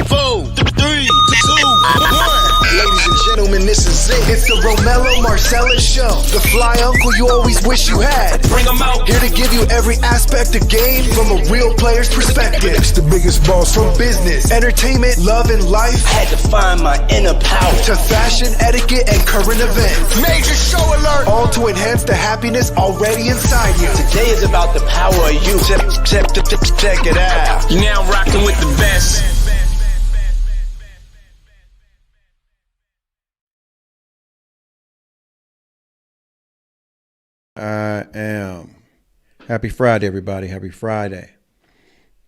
4, 3, 2, 1. Ladies and gentlemen, this is it. It's the Romello Marcellus Show. The fly uncle you always wish you had. Bring 'em out. Here to give you every aspect of game from a real player's perspective. It's the biggest boss from business, entertainment, love, and life. Had to find my inner power. To fashion, etiquette, and current events. Major show alert. All to enhance the happiness already inside you. Today is about the power of you. Check it out. You're now rocking with the best. I am. Happy Friday, everybody. Happy Friday.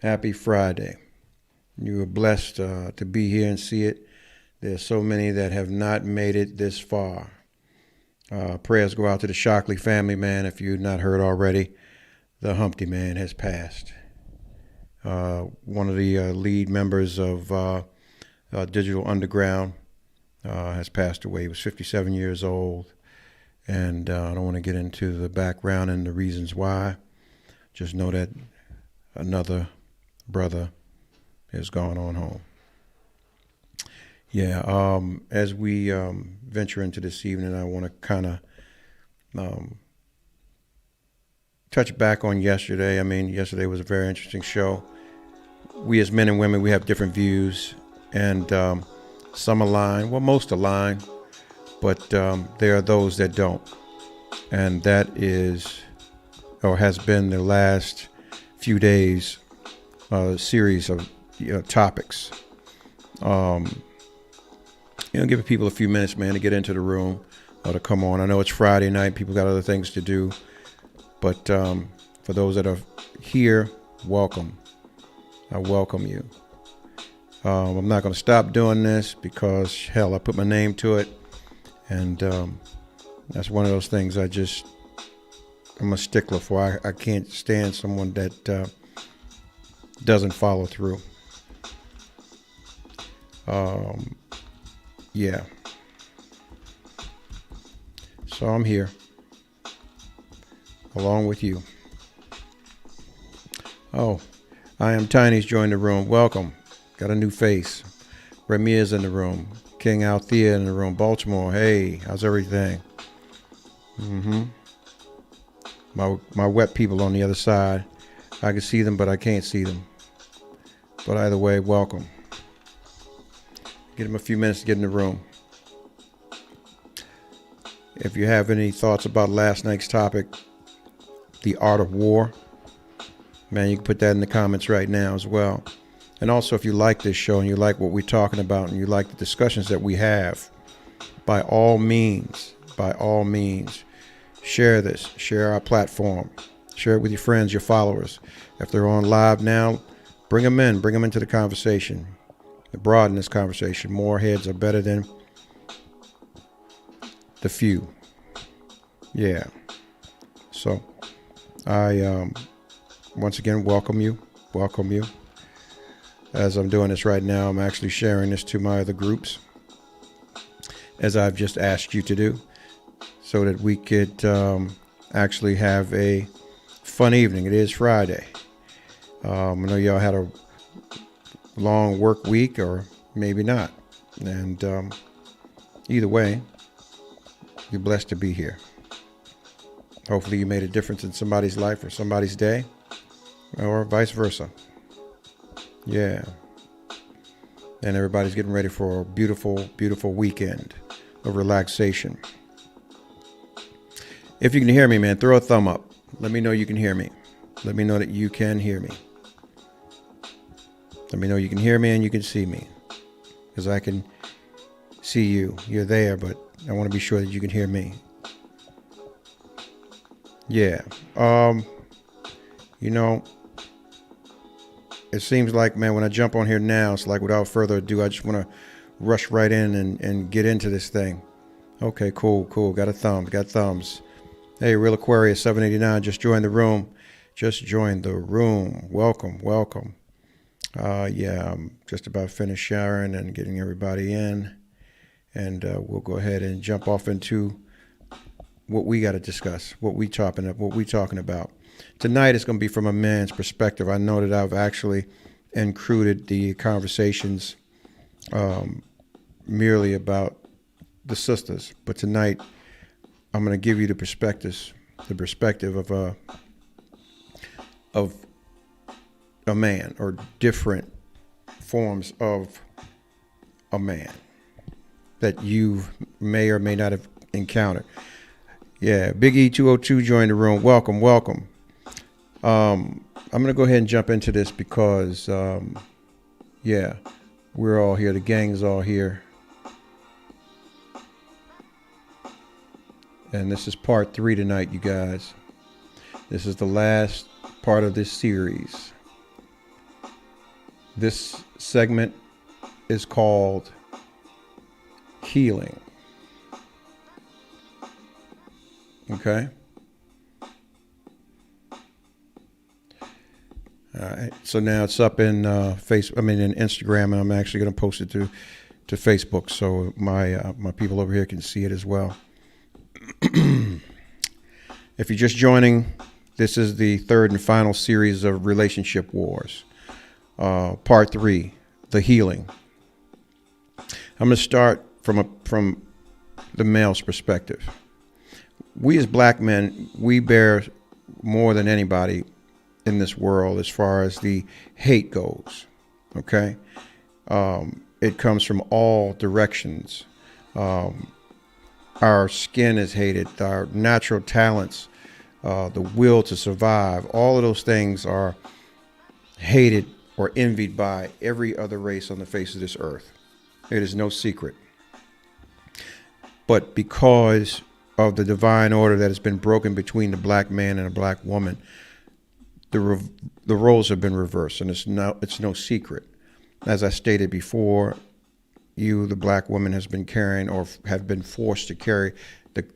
Happy Friday. You are blessed to be here and see it. There's so many that have not made it this far. Prayers go out to the Shockley family, man. If you've not heard already, the Humpty man has passed. One of the lead members of Digital Underground has passed away. He was 57 years old. And I don't want to get into the background and the reasons why. Just know that another brother has gone on home. Yeah, as we venture into this evening, I want to kind of touch back on yesterday. I mean, yesterday was a very interesting show. We as men and women, we have different views, and some align, well, most align. But there are those that don't. And that is, or has been the last few days, series of topics. Give people a few minutes, man, to get into the room or to come on. I know it's Friday night. People got other things to do. But for those that are here, welcome. I welcome you. I'm not going to stop doing this because, hell, I put my name to it. And that's one of those things I'm a stickler for. I can't stand someone that doesn't follow through. Yeah. So I'm here along with you. Oh, I am Tiny's joined the room. Welcome. Got a new face. Ramir's in the room. King Althea in the room. Baltimore, hey, how's everything? My wet people on the other side. I can see them, but I can't see them. But either way, welcome. Give them a few minutes to get in the room. If you have any thoughts about last night's topic, the art of war, man, you can put that in the comments right now as well. And also, if you like this show and you like what we're talking about and you like the discussions that we have, by all means, share this. Share our platform. Share it with your friends, your followers. If they're on live now, bring them in. Bring them into the conversation. Broaden this conversation. More heads are better than the few. Yeah. So, I once again welcome you. Welcome you. As I'm doing this right now, I'm actually sharing this to my other groups, as I've just asked you to do, so that we could actually have a fun evening. It is Friday. I know y'all had a long work week, or maybe not. And either way, you're blessed to be here. Hopefully you made a difference in somebody's life or somebody's day, or vice versa. Yeah. And everybody's getting ready for a beautiful, beautiful weekend of relaxation. If you can hear me, man, throw a thumb up. Let me know you can hear me. Let me know that you can hear me. Let me know you can hear me and you can see me. Because I can see you. You're there, but I want to be sure that you can hear me. Yeah. It seems like, man, when I jump on here now, it's like without further ado, I just want to rush right in and get into this thing. Okay, cool. Got thumbs. Hey, Real Aquarius 789, just joined the room. Welcome. Yeah, I'm just about finished showering and getting everybody in. And we'll go ahead and jump off into what we got to discuss, what we talking about. Tonight is going to be from a man's perspective. I know that I've actually included the conversations merely about the sisters. But tonight, I'm going to give you the perspective of a man, or different forms of a man that you may or may not have encountered. Yeah, Big E 202 joined the room. Welcome. I'm going to go ahead and jump into this because, we're all here. The gang's all here. And this is part 3 tonight, you guys. This is the last part of this series. This segment is called Healing. Okay? All right. So now it's up in in Instagram, and I'm actually going to post it to Facebook, so my people over here can see it as well. If you're just joining, this is the third and final series of Relationship Wars, part 3, the healing. I'm going to start from the male's perspective. We as black men, we bear more than anybody in this world as far as the hate goes. Okay, it comes from all directions. Our skin is hated, our natural talents, the will to survive, all of those things are hated or envied by every other race on the face of this earth. It is no secret. But because of the divine order that has been broken between the black man and a black woman, the roles have been reversed, and it's no secret. As I stated before, you, the black woman, has been carrying, or have been forced to carry,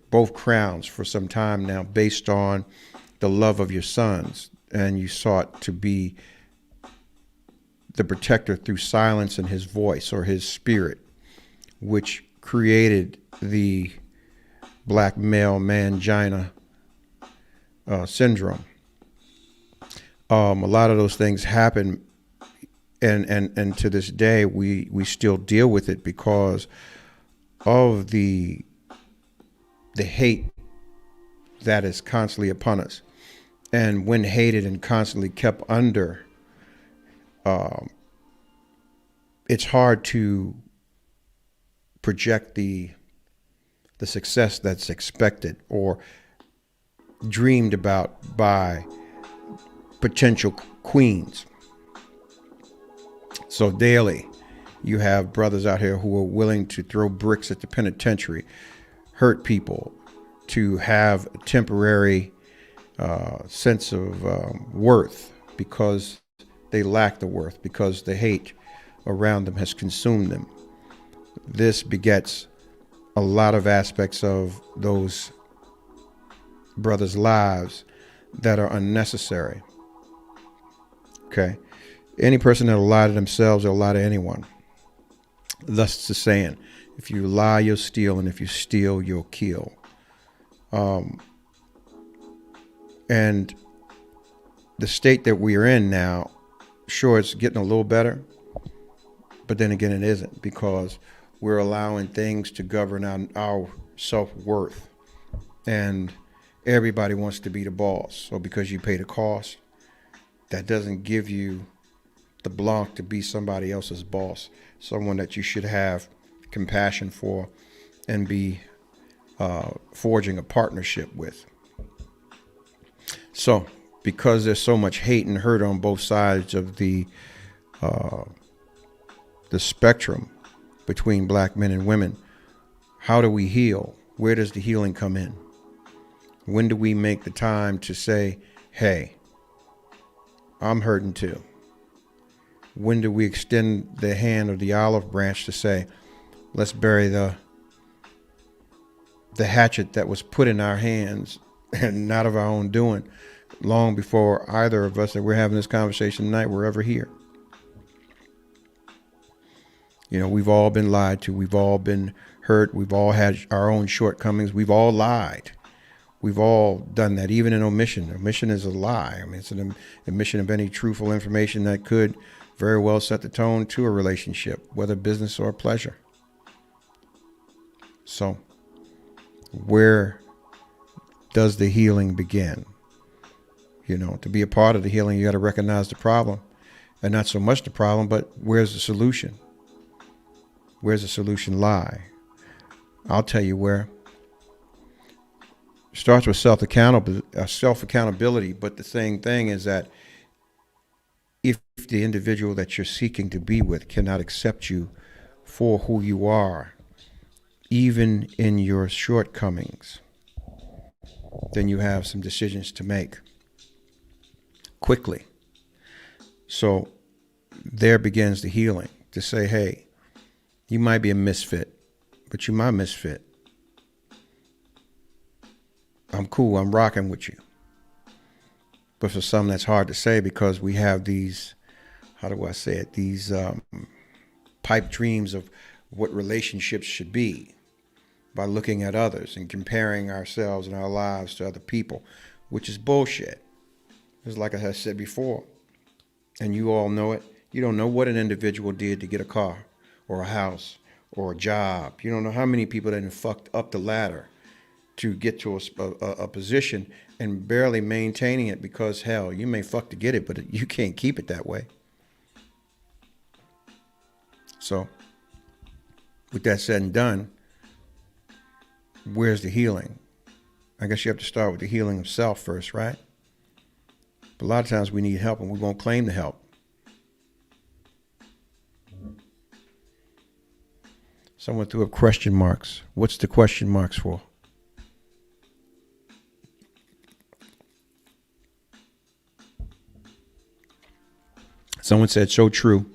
both crowns for some time now, based on the love of your sons, and you sought to be the protector through silence and his voice, or his spirit, which created the black male mangina syndrome. A lot of those things happen, and to this day we still deal with it because of the hate that is constantly upon us. And when hated and constantly kept under, it's hard to project the success that's expected or dreamed about by potential queens. So daily, you have brothers out here who are willing to throw bricks at the penitentiary, hurt people, to have a temporary sense of worth because they lack the worth, because the hate around them has consumed them. This begets a lot of aspects of those brothers' lives that are unnecessary. Okay. Any person that'll lie to themselves or lie to anyone. Thus it's the saying, if you lie, you'll steal, and if you steal, you'll kill. And the state that we are in now, sure, it's getting a little better, but then again, it isn't, because we're allowing things to govern our self-worth, and everybody wants to be the boss. So because you pay the cost, that doesn't give you the blanc to be somebody else's boss, someone that you should have compassion for and be forging a partnership with. So because there's so much hate and hurt on both sides of the spectrum between black men and women, how do we heal? Where does the healing come in? When do we make the time to say, hey, I'm hurting too? When do we extend the hand or the olive branch to say, let's bury the hatchet that was put in our hands and not of our own doing, long before either of us that we're having this conversation tonight were ever here? You know, we've all been lied to. We've all been hurt. We've all had our own shortcomings. We've all lied. We've all done that, even in omission. Omission is a lie. I mean, it's an omission of any truthful information that could very well set the tone to a relationship, whether business or pleasure. So where does the healing begin? You know, to be a part of the healing, you got to recognize the problem, and not so much the problem, but where's the solution? Where's the solution lie? I'll tell you where. It starts with self-accountability, but the thing is that if the individual that you're seeking to be with cannot accept you for who you are, even in your shortcomings, then you have some decisions to make quickly. So there begins the healing, to say, hey, you might be a misfit, but you're my misfit. I'm cool, I'm rocking with you. But for some, that's hard to say, because we have these, how do I say it, these pipe dreams of what relationships should be by looking at others and comparing ourselves and our lives to other people, which is bullshit. It's like I said before, and you all know it. You don't know what an individual did to get a car or a house or a job. You don't know how many people that have fucked up the ladder to get to a position and barely maintaining it, because hell, you may fuck to get it, but you can't keep it that way. So with that said and done, where's the healing? I guess you have to start with the healing of self first, right? But a lot of times we need help and we won't claim the help. Someone threw up question marks. What's the question marks for? Someone said, so true.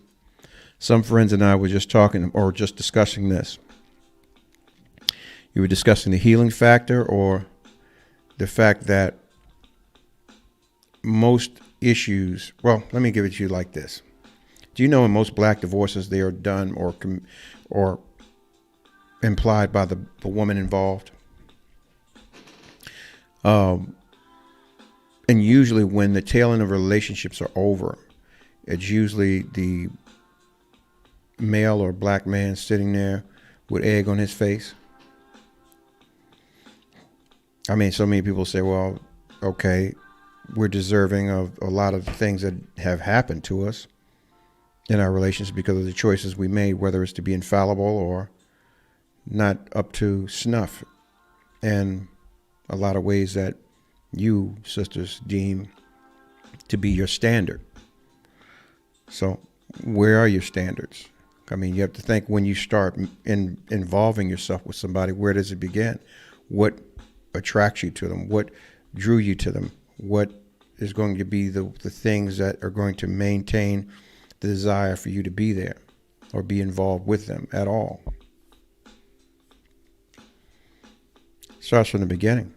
Some friends and I were just talking or just discussing this. You were discussing the healing factor, or the fact that most issues, well, let me give it to you like this. Do you know in most black divorces, they are done or implied by the woman involved? And usually when the tail end of relationships are over, it's usually the male or black man sitting there with egg on his face. I mean, so many people say, well, okay, we're deserving of a lot of things that have happened to us in our relations because of the choices we made, whether it's to be infallible or not up to snuff, and a lot of ways that you, sisters, deem to be your standard. So where are your standards? I mean, you have to think, when you start involving yourself with somebody, where does it begin? What attracts you to them? What drew you to them? What is going to be the things that are going to maintain the desire for you to be there or be involved with them at all? Starts from the beginning.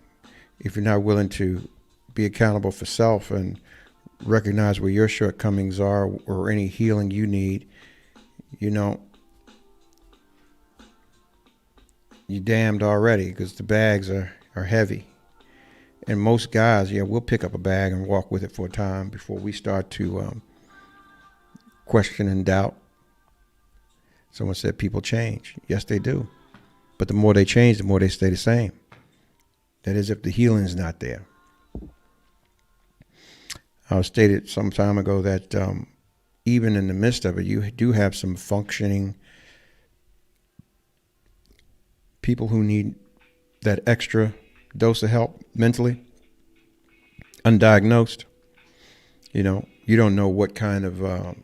If you're not willing to be accountable for self and recognize where your shortcomings are or any healing you need, you know, you're damned already, because the bags are heavy. And most guys, we'll pick up a bag and walk with it for a time before we start to question and doubt. Someone said people change. Yes, they do. But the more they change, the more they stay the same. That is, if the healing is not there. I stated some time ago that even in the midst of it, you do have some functioning people who need that extra dose of help mentally, undiagnosed. You know, you don't know what kind of,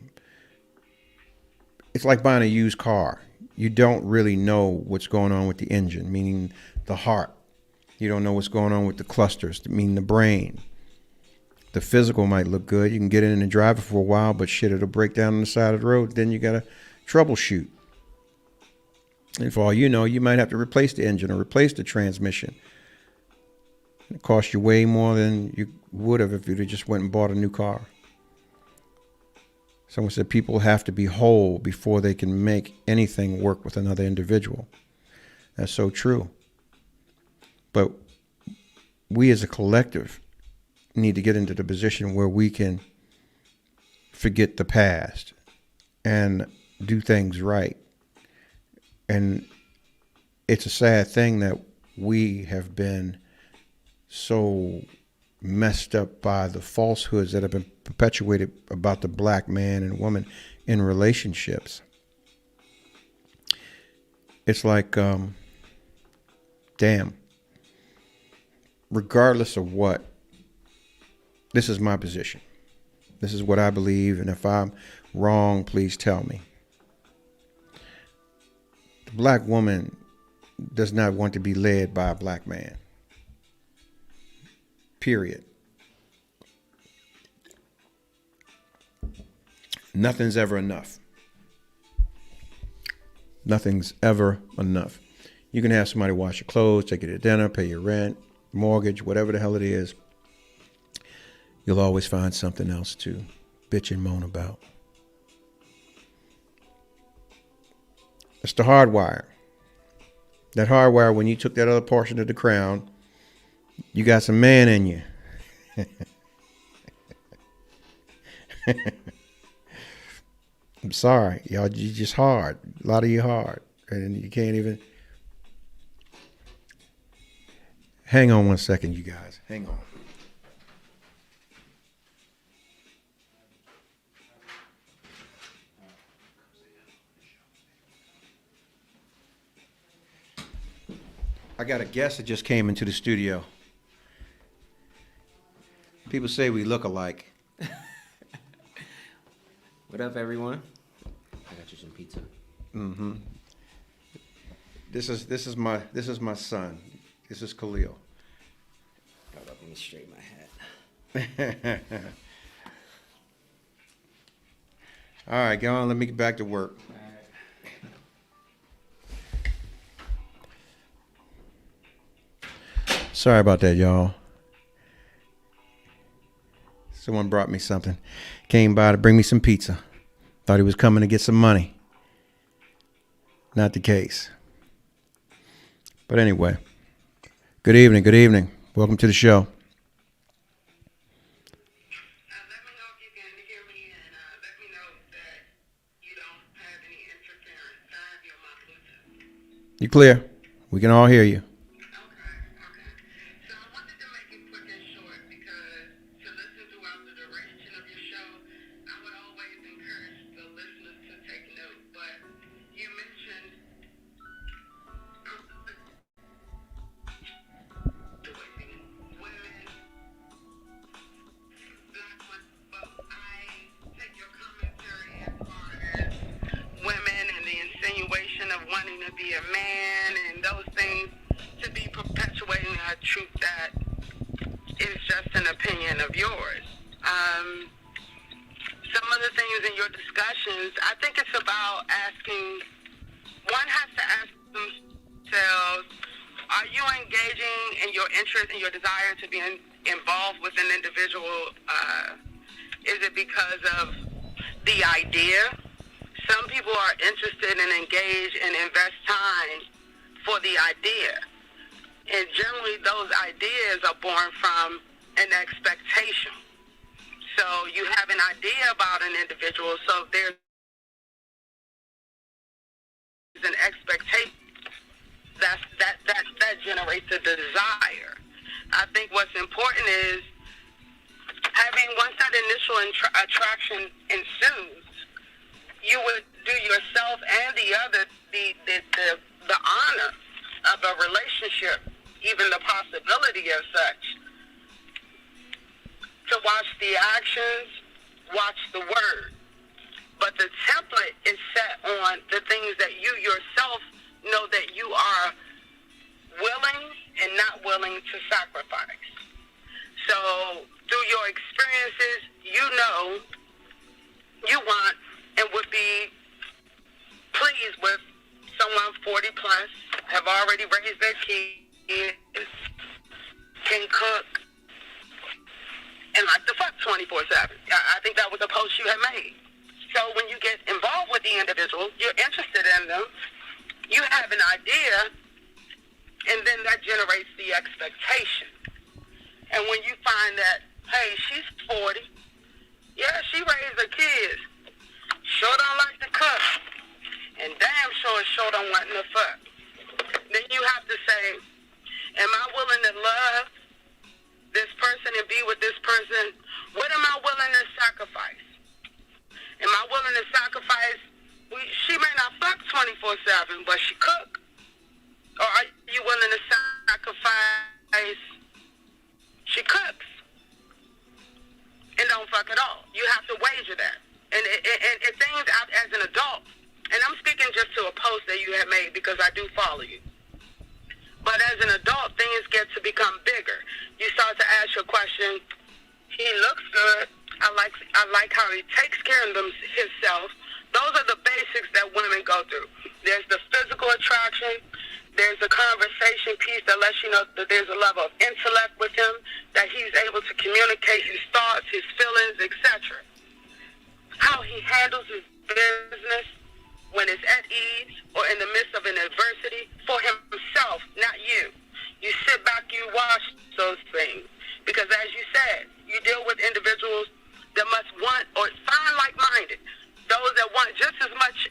it's like buying a used car. You don't really know what's going on with the engine, meaning the heart. You don't know what's going on with the clusters, meaning the brain. The physical might look good. You can get in and drive it for a while, but shit, it'll break down on the side of the road. Then you got to troubleshoot. And for all you know, you might have to replace the engine or replace the transmission. It costs you way more than you would have if you'd just went and bought a new car. Someone said people have to be whole before they can make anything work with another individual. That's so true. But we as a collective need to get into the position where we can forget the past and do things right. And it's a sad thing that we have been so messed up by the falsehoods that have been perpetuated about the black man and woman in relationships. It's like, damn, regardless of what, this is my position. This is what I believe, and if I'm wrong, please tell me. The black woman does not want to be led by a black man. Period. Nothing's ever enough. Nothing's ever enough. You can have somebody wash your clothes, take you to dinner, pay your rent, mortgage, whatever the hell it is. You'll always find something else to bitch and moan about. It's the hardwire. That hardwire, when you took that other portion of the crown, you got some man in you. I'm sorry, y'all. You just hard. A lot of you hard, and you can't even. Hang on one second, you guys. Hang on. I got a guest that just came into the studio. People say we look alike. What up, everyone? I got you some pizza. Mm-hmm. This is my son. This is Khalil. Hold up, let me straighten my hat. All right, go on. Let me get back to work. Sorry about that, y'all. Someone brought me something. Came by to bring me some pizza. Thought he was coming to get some money. Not the case. But anyway, good evening. Good evening. Welcome to the show. Let me know if you can hear me, and let me know that you don't have any interference. I have you on my Bluetooth. You clear? We can all hear you. So I wanted to make it quick and short because to listen throughout the duration of your show, I would always encourage the listeners to take note. But you mentioned women, black ones, but I take your commentary as far as women and the insinuation of wanting to be a man and those things to be perpetuating a truth that is just an opinion of yours. Some of the things in your discussions, I think it's about asking, one has to ask themselves, are you engaging in your interest and your desire to be involved with an individual? Is it because of the idea? Some people are interested and engaged and invest time for the idea. And generally those ideas are born from an expectation. So you have an idea about an individual, so there's an expectation that generates a desire. I think what's important is once that initial attraction ensues, you would do yourself and the other the honor of a relationship, even the possibility of such, to watch the actions, watch the word. But the template is set on the things that you yourself know that you are willing and not willing to sacrifice. So through your experiences, you know you want and would be pleased with someone 40 plus, have already raised their kids, can cook, and like to fuck 24/7. I think that was a post you had made. So when you get involved with the individual, you're interested in them, you have an idea, and then that generates the expectation. And when you find that, hey, she's 40, yeah, she raised her kids, sure don't like to cook, and damn sure don't want to fuck. Then you have to say, am I willing to love this person and be with this person? What am I willing to sacrifice? Am I willing to sacrifice? She may not fuck 24/7, but she cook. Or are you willing to sacrifice? She cooks and don't fuck at all. You have to wager that. And things out as an adult, and I'm speaking just to a post that you have made because I do follow you. But as an adult, things get to become bigger. You start to ask your question, he looks good. I like how he takes care of himself. Those are the basics that women go through. There's the physical attraction. There's the conversation piece that lets you know that there's a level of intellect with him, that he's able to communicate his thoughts, his feelings, etc. How he handles his business when it's at ease or in the midst of an adversity for himself, not you. You sit back, you watch those things. Because as you said, you deal with individuals that must want or find like-minded. Those that want just as much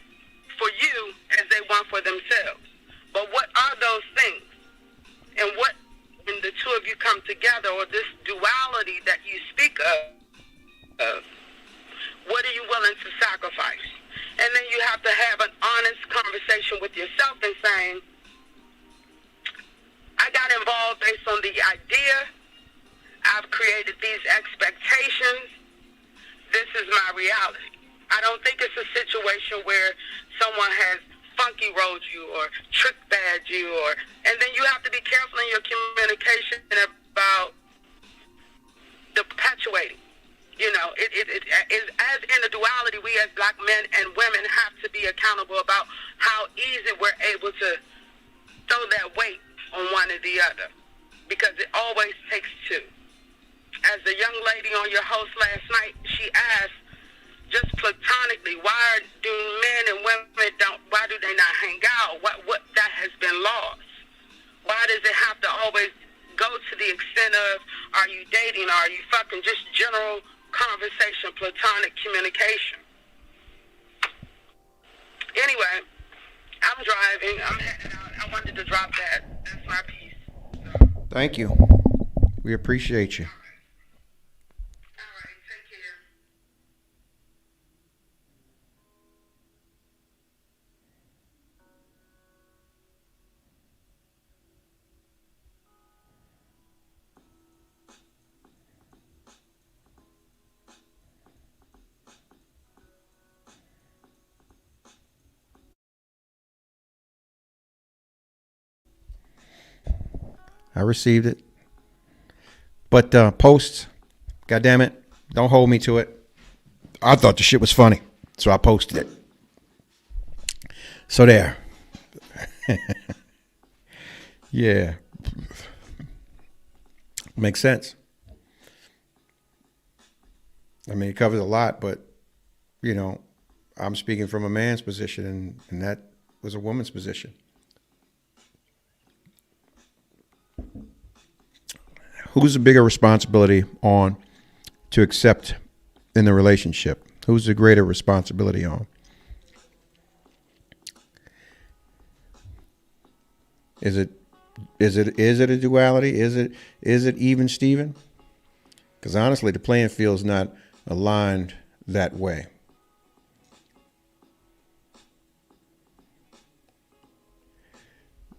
for you as they want for themselves. But what are those things? And what, when the two of you come together, or this duality that you speak of, what are you willing to sacrifice? And then you have to have an honest conversation with yourself and saying, I got involved based on the idea. I've created these expectations. This is my reality. I don't think it's a situation where someone has funky rolled you or trick bad you, and then you have to be careful in your communication about the perpetuating. You know, it is as in the duality, we as black men and women have to be accountable about how easy we're able to throw that weight on one or the other, because it always takes two. As the young lady on your host last night, she asked, just platonically, why do men and women why do they not hang out? What that has been lost? Why does it have to always go to the extent of, are you dating, are you fucking, just general conversation, platonic communication? Anyway, I'm driving, I'm heading out. I wanted to drop that. That's my piece. So. Thank you. We appreciate you. I received it. But posts, goddamn it, don't hold me to it. I thought the shit was funny, so I posted it. So there. Yeah. Makes sense. I mean, it covers a lot, but, you know, I'm speaking from a man's position, and that was a woman's position. Who's the bigger responsibility on to accept in the relationship? Who's the greater responsibility on? Is it a duality? Is it even Steven? Because honestly, the playing field is not aligned that way.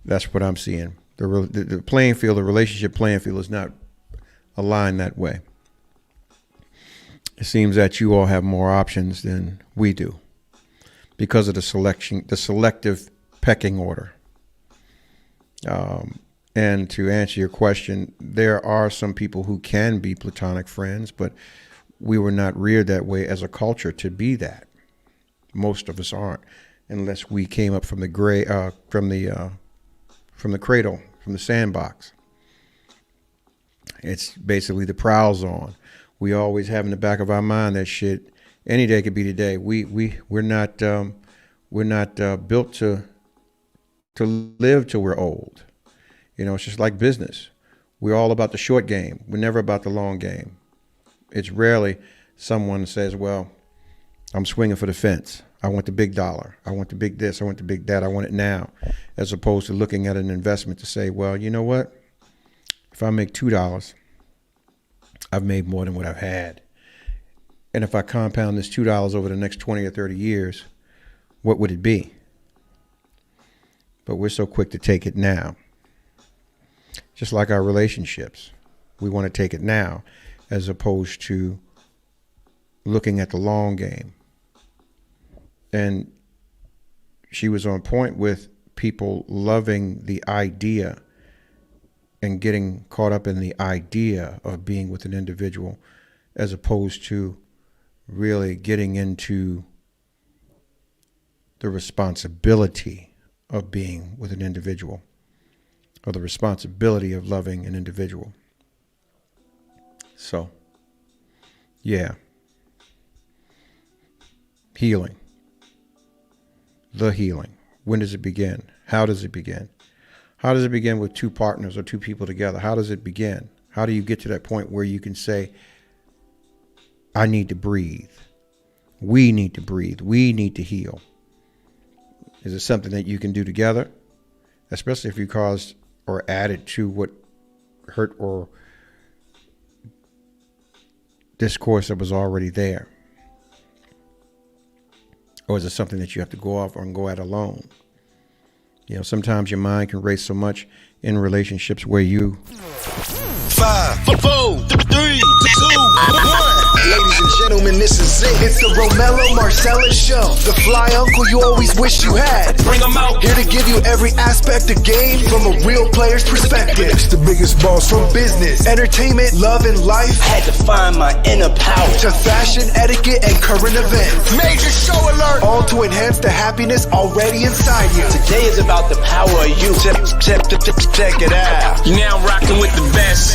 That's what I'm seeing. The playing field, the relationship playing field, is not aligned that way. It seems that you all have more options than we do because of the selective pecking order. And to answer your question, there are some people who can be platonic friends, but we were not reared that way as a culture to be that. Most of us aren't, unless we came up from the cradle, from the sandbox. It's basically the prowl zone. We always have in the back of our mind that shit, any day could be today. We're not built to live till we're old. You know, it's just like business. We're all about the short game. We're never about the long game. It's rarely someone says, well, I'm swinging for the fence. I want the big dollar. I want the big this. I want the big that. I want it now, as opposed to looking at an investment to say, well, you know what? If I make $2, I've made more than what I've had. And if I compound this $2 over the next 20 or 30 years, what would it be? But we're so quick to take it now. Just like our relationships. We want to take it now, as opposed to looking at the long game. And she was on point with people loving the idea and getting caught up in the idea of being with an individual, as opposed to really getting into the responsibility of being with an individual, or the responsibility of loving an individual. So, yeah. Healing. The healing. When does it begin? How does it begin? How does it begin with two partners or two people together? How does it begin? How do you get to that point where you can say, I need to breathe. We need to breathe. We need to heal. Is it something that you can do together? Especially if you caused or added to what hurt or discourse that was already there? Or is it something that you have to go off and go at alone? You know, sometimes your mind can race so much in relationships where you... 5, 4, 3, 2, 1. Ladies and gentlemen, this is it. It's the Romello Marcellus Show. The fly uncle you always wish you had. Bring 'em out. Here to give you every aspect of game from a real player's perspective. It's the biggest boss from business, entertainment, love, and life. Had to find my inner power. To fashion, etiquette, and current events. Major show alert. All to enhance the happiness already inside you. Today is about the power of you. Check it out. You're now rocking with the best.